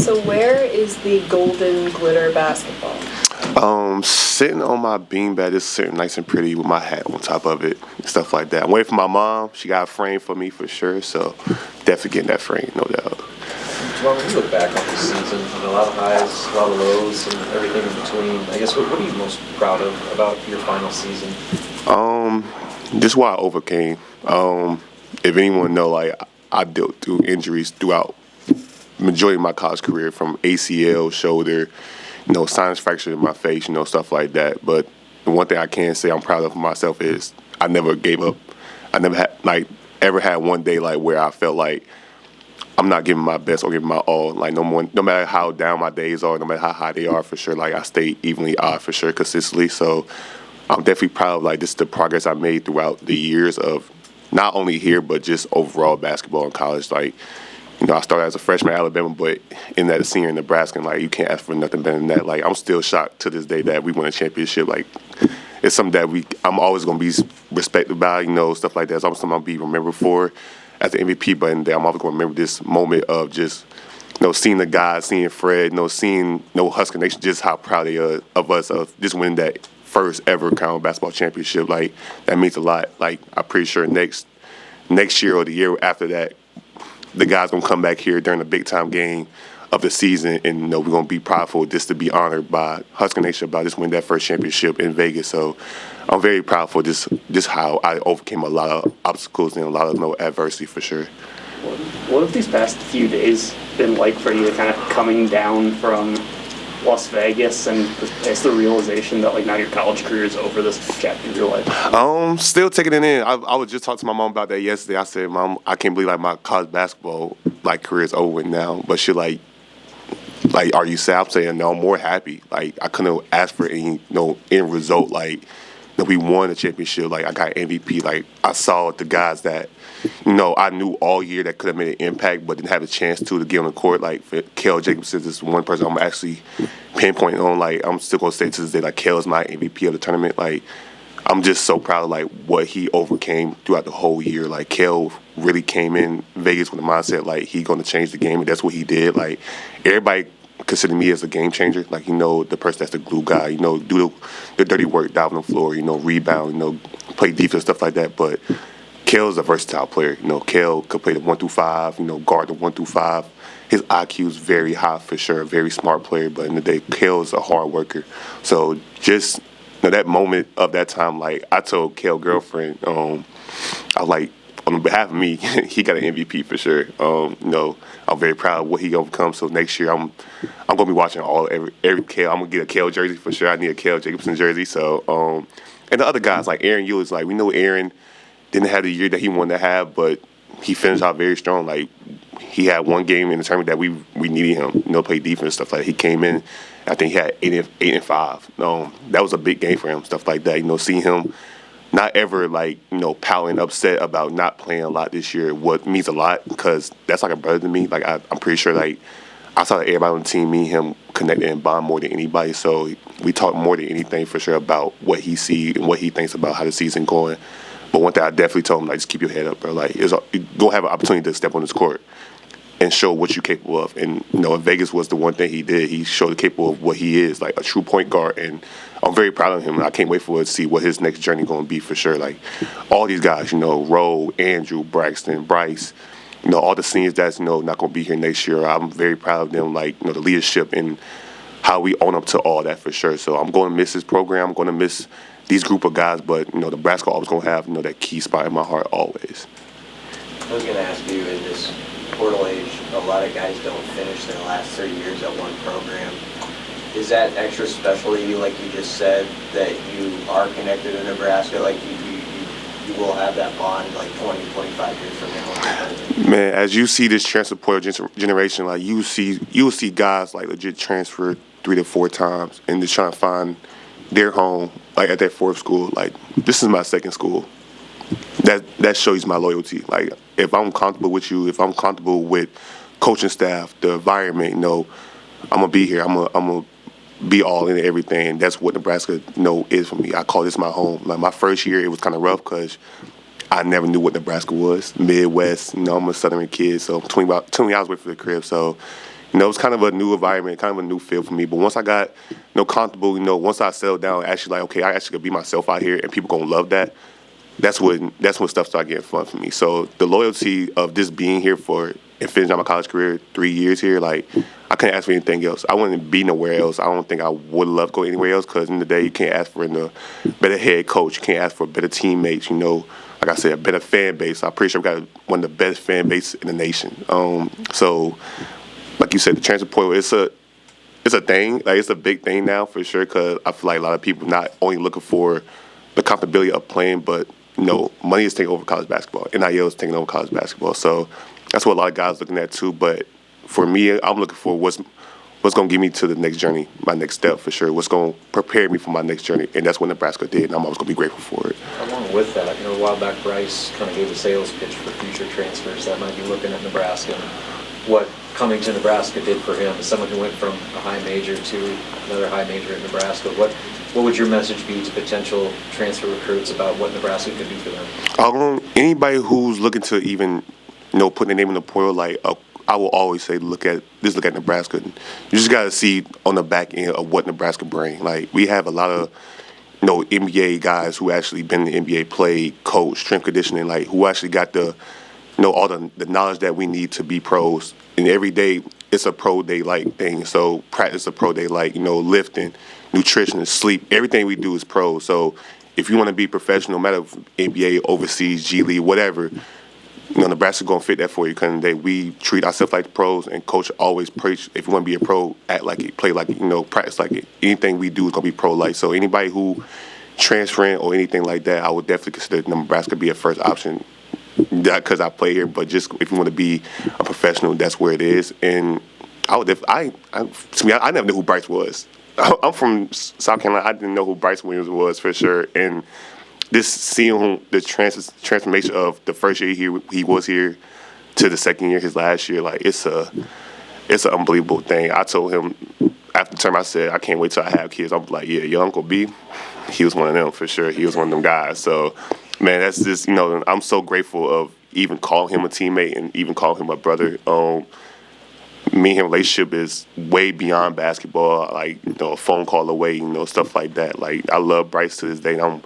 So where is the golden glitter basketball? Sitting on my beanbag, just sitting nice and pretty with my hat on top of it, stuff like that. I'm waiting for my mom. She got a frame for me for sure, so definitely getting that frame, no doubt. Juwan, when you look back on this season, a lot of highs, a lot of lows, and everything in between, I guess what are you most proud of about your final season? Just what I overcame. If anyone know, like I dealt through injuries throughout majority of my college career, from ACL, shoulder, sinus fracture in my face, stuff like that. But the one thing I can say I'm proud of for myself is I never gave up. I never had ever had one day where I felt like I'm not giving my best or giving my all. No matter how down my days are, no matter how high they are, for sure. I stay evenly odd for sure, consistently. So I'm definitely proud of just the progress I made throughout the years of not only here but just overall basketball in college. I started as a freshman at Alabama, but in that senior in Nebraska, and you can't ask for nothing better than that. I'm still shocked to this day that we won a championship. It's something that I'm always going to be respected by, stuff like that. It's always something I'll be remembered for as the MVP, but I'm always going to remember this moment of just, seeing the guys, seeing Fred, seeing Husker Nation, just how proud they are of us, of just winning that first ever college basketball championship. That means a lot. I'm pretty sure next year or the year after that, the guys gonna come back here during the big time game of the season, and we're gonna be proudful just to be honored by Husker Nation about just winning that first championship in Vegas. So I'm very proud for just how I overcame a lot of obstacles and a lot of adversity for sure. What have these past few days been like for you, kind of coming down from Las Vegas and it's the realization that now your college career is over, this chapter of your life? Still taking it in. I was just talking to my mom about that yesterday. I said, Mom, I can't believe my college basketball career is over now. But she are you sad? I'm saying no, I'm more happy. I couldn't ask for any end result. We won the championship. I got MVP. I saw the guys that I knew all year that could have made an impact, but didn't have a chance to get on the court. For Kel Jacobson is one person I'm actually pinpointing on. I'm still gonna say to this day, Kel is my MVP of the tournament. I'm just so proud of what he overcame throughout the whole year. Kel really came in Vegas with the mindset he gonna change the game, and that's what he did. Everybody consider me as a game changer. The person that's the glue guy. Do the dirty work, dive on the floor. Rebound. Play defense, stuff like that. But Kel is a versatile player. Kel could play the 1 through 5. Guard the 1 through 5. His IQ is very high for sure. A very smart player. But in the day, Kel is a hard worker. So just that moment of that time, I told Kel's girlfriend, on behalf of me, he got an MVP for sure. I'm very proud of what he overcome. So next year, I'm gonna be watching every Kel. I'm gonna get a Kel jersey for sure. I need a Kel Jacobson jersey. So and the other guys Aaron Ewers, we know Aaron didn't have the year that he wanted to have, but he finished out very strong. He had one game in the tournament that we needed him, play defense and stuff like that. He came in, I think he had 8 and 5. That was a big game for him, stuff like that. Seeing him not ever pouting upset about not playing a lot this year, what means a lot, because that's a brother to me. I'm pretty sure I saw that everybody on the team, me and him connected and bond more than anybody. So we talk more than anything for sure about what he sees and what he thinks about how the season going. But one thing I definitely told him, just keep your head up, bro. You're going to have an opportunity to step on this court and show what you're capable of. And, Vegas was the one thing he did. He showed capable of what he is, a true point guard. And I'm very proud of him. I can't wait for to see what his next journey going to be for sure. All these guys, Rowe, Andrew, Braxton, Bryce, all the seniors that's, not going to be here next year. I'm very proud of them, the leadership and how we own up to all that for sure. So I'm going to miss this program. I'm going to miss these group of guys, but Nebraska always gonna have that key spot in my heart always. I was gonna ask you, in this portal age, a lot of guys don't finish their last 3 years at one program. Is that extra special to you, like you just said, that you are connected to Nebraska, you will have that bond 20, 25 years from now? Man, as you see this transfer portal generation, you will see guys legit transfer 3 to 4 times and just trying to find their home at that fourth school. This is my second school. That shows my loyalty. If I'm comfortable with you, if I'm comfortable with coaching staff, the environment, I'm gonna be here. I'm gonna be all in everything. That's what Nebraska is for me. I call this my home. My first year it was kind of rough because I never knew what Nebraska was. Midwest, I'm a Southern kid, so 20 hours away from the crib. So it's kind of a new environment, kind of a new feel for me. But once I got, comfortable, once I settled down, actually like, okay, I actually could be myself out here, and people gonna love that. That's when stuff started getting fun for me. So the loyalty of just being here and finishing out my college career, 3 years here, like I couldn't ask for anything else. I wouldn't be nowhere else. I don't think I would love to go anywhere else, because in the day you can't ask for a better head coach, you can't ask for better teammates. Like I said, a better fan base. I'm pretty sure we got one of the best fan bases in the nation. So, like you said, the transfer portal, it's a thing. Like, it's a big thing now for sure, because I feel like a lot of people not only looking for the comfortability of playing, but money is taking over college basketball. NIL is taking over college basketball. So that's what a lot of guys looking at too. But for me, I'm looking for what's going to get me to the next journey, my next step for sure. What's going to prepare me for my next journey, and that's what Nebraska did, and I'm always going to be grateful for it. Along with that, a while back, Bryce kind of gave a sales pitch for future transfers that might be looking at Nebraska. And what coming to Nebraska did for him, as someone who went from a high major to another high major at Nebraska, what would your message be to potential transfer recruits about what Nebraska could do for them? Anybody who's looking to even, put their name in the portal, like I will always say, look at Nebraska. You just got to see on the back end of what Nebraska bring. Like, we have a lot of, NBA guys who actually been in the NBA, played, coach, strength conditioning, like who actually got the, all the knowledge that we need to be pros. And every day it's a pro day like thing. So practice a pro day like, lifting, nutrition, sleep. Everything we do is pro. So if you want to be professional, no matter if NBA, overseas, G League, whatever, Nebraska's going to fit that for you. Because we treat ourselves like the pros, and coach always preach, if you want to be a pro, act like it, play like it, practice like it. Anything we do is going to be pro-like. So anybody who transferring or anything like that, I would definitely consider Nebraska be a first option. Not because I play here, but just if you want to be a professional, that's where it is. And I never knew who Bryce was. I'm from South Carolina. I didn't know who Bryce Williams was for sure. And this seeing the transformation of the first year he was here to the second year, his last year, like it's an unbelievable thing. I told him after the term, I said, I can't wait till I have kids. I'm like, yeah, your Uncle B, he was one of them for sure. He was one of them guys. So, man, that's just, I'm so grateful of even calling him a teammate and even calling him a brother. Me and him relationship is way beyond basketball, like, a phone call away, stuff like that. Like, I love Bryce to this day, and I'm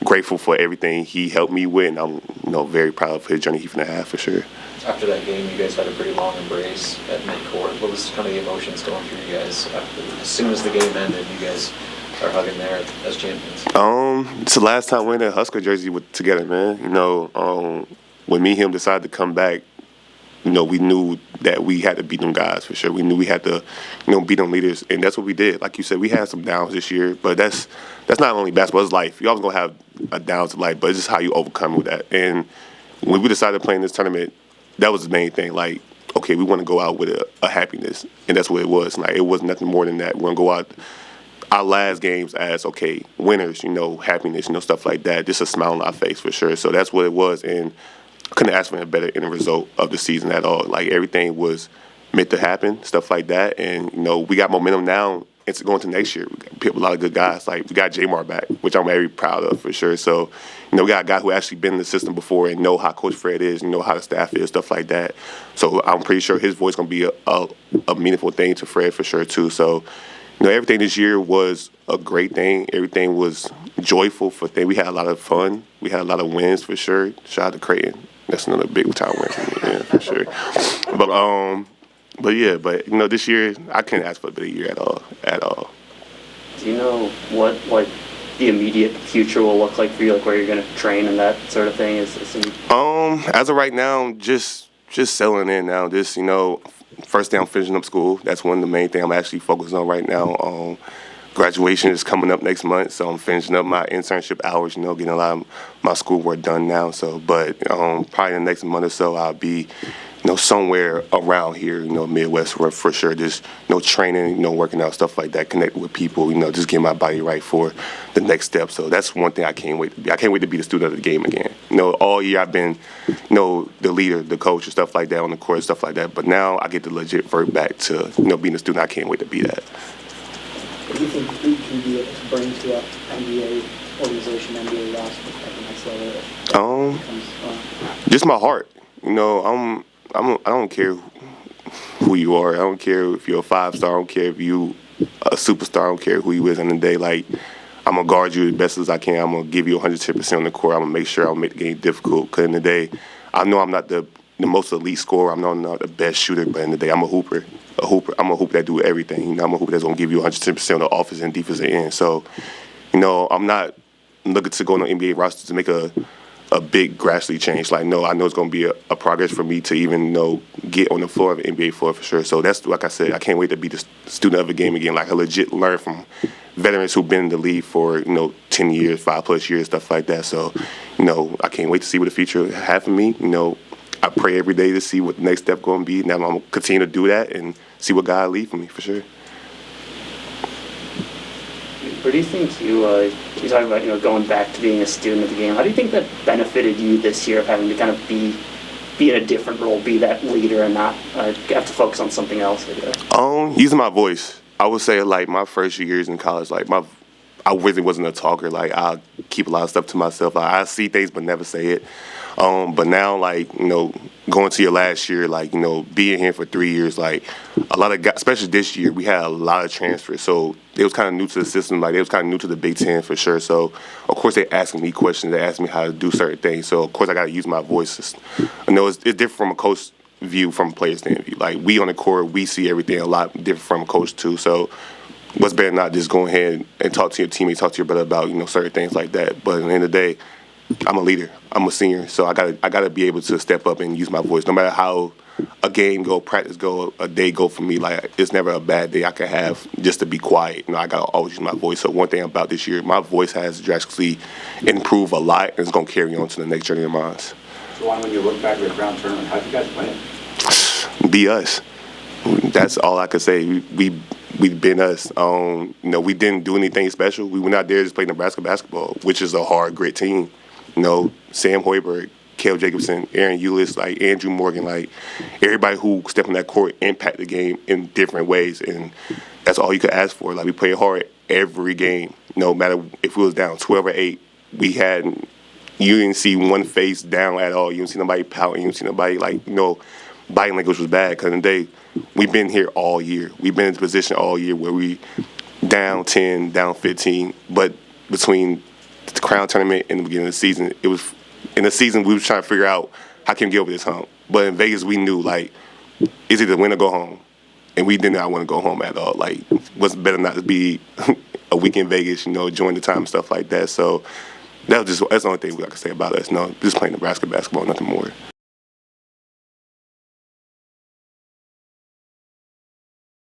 grateful for everything he helped me with, and I'm, very proud of his journey he's going to have for sure. After that game, you guys had a pretty long embrace at midcourt. What was kind of the emotions going through you guys? As soon as the game ended, you guys are hugging there as champions. It's the last time we're in a Husker jersey together, man. When me and him decided to come back, we knew that we had to beat them guys for sure. We knew we had to, beat them leaders, and that's what we did. Like you said, we had some downs this year, but that's not only basketball, it's life. You're always going to have a downs in life, but it's just how you overcome with that. And when we decided to play in this tournament, that was the main thing. Like, okay, we want to go out with a happiness, and that's what it was. Like, it was nothing more than that. We're going to go out our last games as, okay, winners, happiness, stuff like that. Just a smile on our face for sure. So that's what it was, and I couldn't ask for a better end result of the season at all. Like, everything was meant to happen, stuff like that. And, we got momentum now into going to next year. We got a lot of good guys. Like, we got Jamar back, which I'm very proud of for sure. So, we got a guy who actually been in the system before and know how Coach Fred is, how the staff is, stuff like that. So I'm pretty sure his voice going to be a meaningful thing to Fred for sure, too. So, everything this year was a great thing. Everything was joyful for things. We had a lot of fun. We had a lot of wins for sure. Shout out to Creighton. That's another big time win for me, yeah, for sure. But this year I couldn't ask for a better year at all. Do you know what the immediate future will look like for you, like where you're going to train and that sort of thing? As of right now, just settling in now. Just first day I'm finishing up school. That's one of the main things I'm actually focused on right now. Graduation is coming up next month, so I'm finishing up my internship hours, getting a lot of my schoolwork done now. So, but probably the next month or so, I'll be, somewhere around here, Midwest for sure. Just, training, working out, stuff like that, connecting with people, just getting my body right for the next step. So that's one thing I can't wait to be. I can't wait to be the student of the game again. All year I've been, the leader, the coach, and stuff like that on the court, stuff like that. But now I get to legit vert back to, being a student. I can't wait to be that. What do you think you can be able to bring to an NBA organization, NBA roster at the next level? Just my heart. I don't care who you are. I don't care if you're a 5-star. I don't care if you a superstar. I don't care who you is. In the day, like, I'm gonna guard you as best as I can. I'm gonna give you 110% on the court. I'm gonna make sure I'll make the game difficult. Cause in the day, I know I'm not the most elite scorer. I'm not the best shooter. But in the day, I'm a hooper. I'm a hooper that do everything. You know, I'm a hooper that's gonna give you 110% on the offense and defensive end. So, you know, I'm not looking to go on the NBA roster to make a big gradually change. Like, no, I know it's going to be a progress for me to even, you know, get on the floor of the NBA floor for sure. So that's, like I said, I can't wait to be the student of the game again. Like, I legit learn from veterans who've been in the league for, you know, 10 years, 5+ years, stuff like that. So, you know, I can't wait to see what the future has for me. You know, I pray every day to see what the next step going to be. Now I'm going to continue to do that and see what God leads for me for sure. Where do you think you talk about, you know, going back to being a student of the game? How do you think that benefited you this year of having to kind of be in a different role, be that leader and not have to focus on something else, I guess? Using my voice. I would say, like, my first years in college, like, I really wasn't a talker. Like, I keep a lot of stuff to myself. Like, I see things but never say it. But now, like, you know, going to your last year, like, you know, being here for 3 years, like, a lot of guys, especially this year, we had a lot of transfers. So it was kind of new to the system. Like, it was kind of new to the Big Ten for sure. So, of course, they asking me questions. They asking me how to do certain things. So, of course, I got to use my voice. I know it's different from a coach view, from a player's stand view. Like, we on the court, we see everything a lot different from a coach, too. So what's better not just go ahead and talk to your teammates, talk to your brother about, you know, certain things like that. But at the end of the day, I'm a leader. I'm a senior, so I gotta be able to step up and use my voice. No matter how a game go, practice go, a day go for me, like, it's never a bad day I can have just to be quiet. You know, I gotta always use my voice. So one thing about this year, my voice has drastically improved a lot, and it's gonna carry on to the next journey of mine. Juwan, when you look back at the Brown tournament, how'd you guys win? Be us. That's all I could say. We've been us. You know, we didn't do anything special. We went out there to just play Nebraska basketball, which is a hard, grit team. You know, Sam Hoiberg, Cale Jacobson, Aaron Eulis, like Andrew Morgan, like everybody who stepped on that court impact the game in different ways, and that's all you could ask for. Like, we played hard every game, no matter if we was down 12 or 8. You didn't see one face down at all. You didn't see nobody pouting. You didn't see nobody, like, you know, body language was bad. Because in the day, we've been here all year. We've been in this position all year where we down 10, down 15, but between the Crown tournament and the beginning of the season, it was in the season we was trying to figure out how can we get over this hump. But in Vegas, we knew, like, it's either win or go home, and we did not want to go home at all. Like, what's better not to be a week in Vegas, you know, enjoying the time and stuff like that. So that's the only thing I can say about us. No, just playing Nebraska basketball, nothing more.